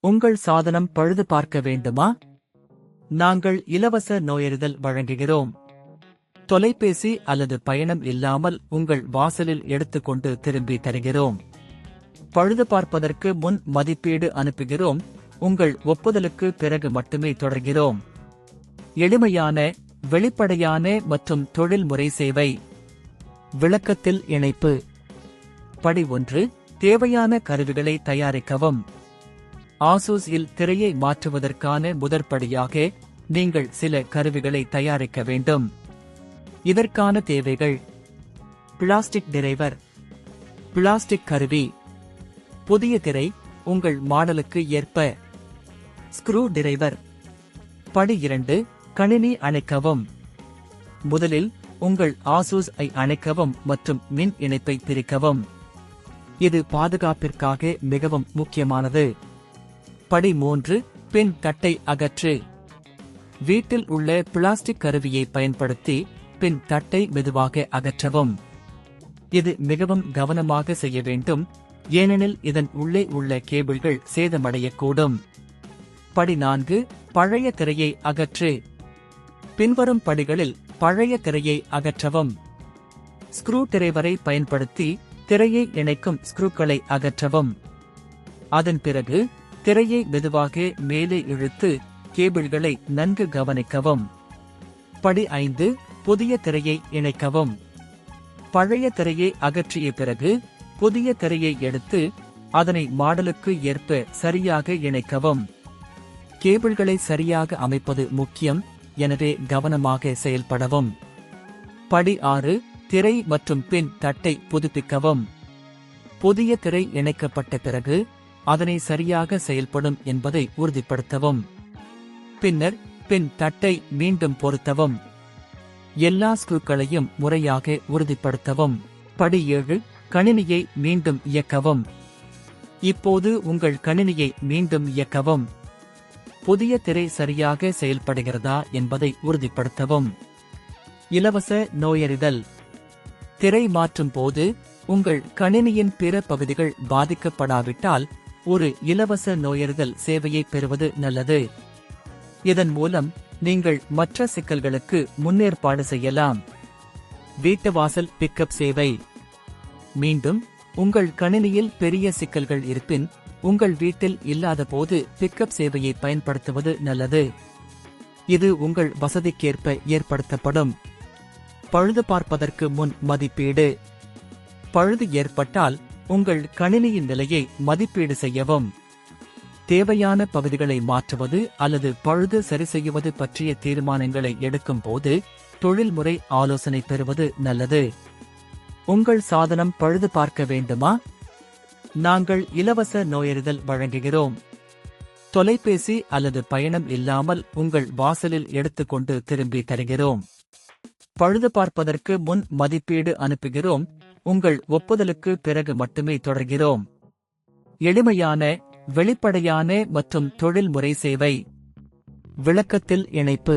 உங்கள் சாதனம் பழுது பார்க்க வேண்டுமா? நாங்கள் இலவச நோயறிதல் வழங்குகிறோம். தொலைபேசி அல்லது பயணம் இல்லாமல் உங்கள் வாசலில் எடுத்துக்கொண்டு திரும்பி தருகிறோம். பழுது பார்ப்பதற்கு முன் மதிப்பீடு அனுப்புகிறோம். உங்கள் ஒப்புதலுக்கு பிறகு மட்டுமே தொடர்கிறோம். எளிமையான, வெளிப்படையான மற்றும் தொழில்முறை சேவை. விளக்கத்தில் இணைப்பு. படி 1. தேவையான கருவிகளை தயாரிக்கவும். ஆசூஸ் இல் திரையை மாற்றுவதற்கான முதற்படியாக நீங்கள் சில கருவிகளை தயாரிக்க வேண்டும். இதற்கான தேவைகள்: பிளாஸ்டிக் டிரைவர், பிளாஸ்டிக் கருவி, புதிய திரை உங்கள் மாடலுக்கு ஏற்ப, ஸ்க்ரூ டிரைவர். படி 2. கணினி அணைக்கவும். முதலில் உங்கள் ஆசூஸ் ஐ அணைக்கவும் மற்றும் மின் இணைப்பை பிரிக்கவும். இது பாதுகாப்பிற்காக மிகவும் முக்கியமானது. படி 3. பின் தட்டை அகற்று. வீட்டில் உள்ள பிளாஸ்டிக் கருவியை பயன்படுத்தி பின் தட்டை மெதுவாக அகற்றவும். இது மிகவும் கவனமாக செய்ய வேண்டும், ஏனெனில் இதன் உள்ளே உள்ள கேபிள்கள் சேதமடையக்கூடும். படி 4. பழைய திரையை அகற்று. பின்வரும் படிகளில் பழைய திரையை அகற்றவும். ஸ்க்ரூ டிரைவரை பயன்படுத்தி திரையை இணைக்கும் ஸ்க்ரூக்களை அகற்றவும். அதன் பிறகு திரையை மெதுவாக மேலே இழுத்து கேபிள்களை நன்கு கவனிக்கவும். படி 5. புதிய திரையை இணைக்கவும். பழைய திரையை அகற்றிய பிறகு புதிய திரையை எடுத்து அதனை மாடலுக்கு ஏற்ப சரியாக இணைக்கவும். கேபிள்களை சரியாக அமைப்பது முக்கியம், எனவே கவனமாக செயல்படவும். படி 6. திரை மற்றும் பின் தட்டை புதுப்பிக்கவும். புதிய திரை இணைக்கப்பட்ட பிறகு அதனை சரியாக செயல்படும் என்பதை உறுதிப்படுத்தவும். பின்னர் பின் தட்டை மீண்டும் பொருத்தவும். எல்லா ஸ்க்ரூக்களையும் முறையாக உறுதிப்படுத்தவும். படி 7. கணினியை மீண்டும் இயக்கவும். இப்போது உங்கள் கணினியை மீண்டும் இயக்கவும். புதிய திரை சரியாக செயல்படுகிறதா என்பதை உறுதிப்படுத்தவும். இலவச நோயறிதல். திரை மாற்றும் போது உங்கள் கணினியின் பிற பகுதிகள் பாதிக்கப்படாவிட்டால் ஒரு இலவச நோயறிதல் சேவையை பெறுவது நல்லது. இதன் மூலம் நீங்கள் மற்ற சிக்கல்களுக்கு முன்னேற்பாடு செய்யலாம். வீட்டு வாசல் பிக்கப் சேவை. மீண்டும், உங்கள் கணினியில் பெரிய சிக்கல்கள் இருப்பின் உங்கள் வீட்டில் இல்லாத போது பிக்கப் சேவையை பயன்படுத்துவது நல்லது. இது உங்கள் வசதிக்கேற்ப ஏற்படுத்தப்படும். பழுது பார்ப்பதற்கு முன் மதிப்பீடு. பழுது ஏற்பட்டால் உங்கள் கணினியின் நிலையை மதிப்பீடு செய்யவும். தேவையான பகுதிகளை மாற்றுவது அல்லது பழுது சரிசெய்வது பற்றிய தீர்மானங்களை எடுக்கும் போது தொழில்முறை ஆலோசனை பெறுவது நல்லது. உங்கள் சாதனம் பழுது பார்க்க வேண்டுமா? நாங்கள் இலவச நோயறிதல் வழங்குகிறோம். தொலைபேசி அல்லது பயணம் இல்லாமல் உங்கள் வாசலில் எடுத்துக்கொண்டு திரும்பி தருகிறோம். பழுது பார்ப்பதற்கு முன் மதிப்பீடு அனுப்புகிறோம். உங்கள் ஒப்புதலுக்கு பிறகு மட்டுமே தொடர்கிறோம். எளிமையான, வெளிப்படையான மற்றும் தொழில்முறை சேவை. விளக்கத்தில் இணைப்பு.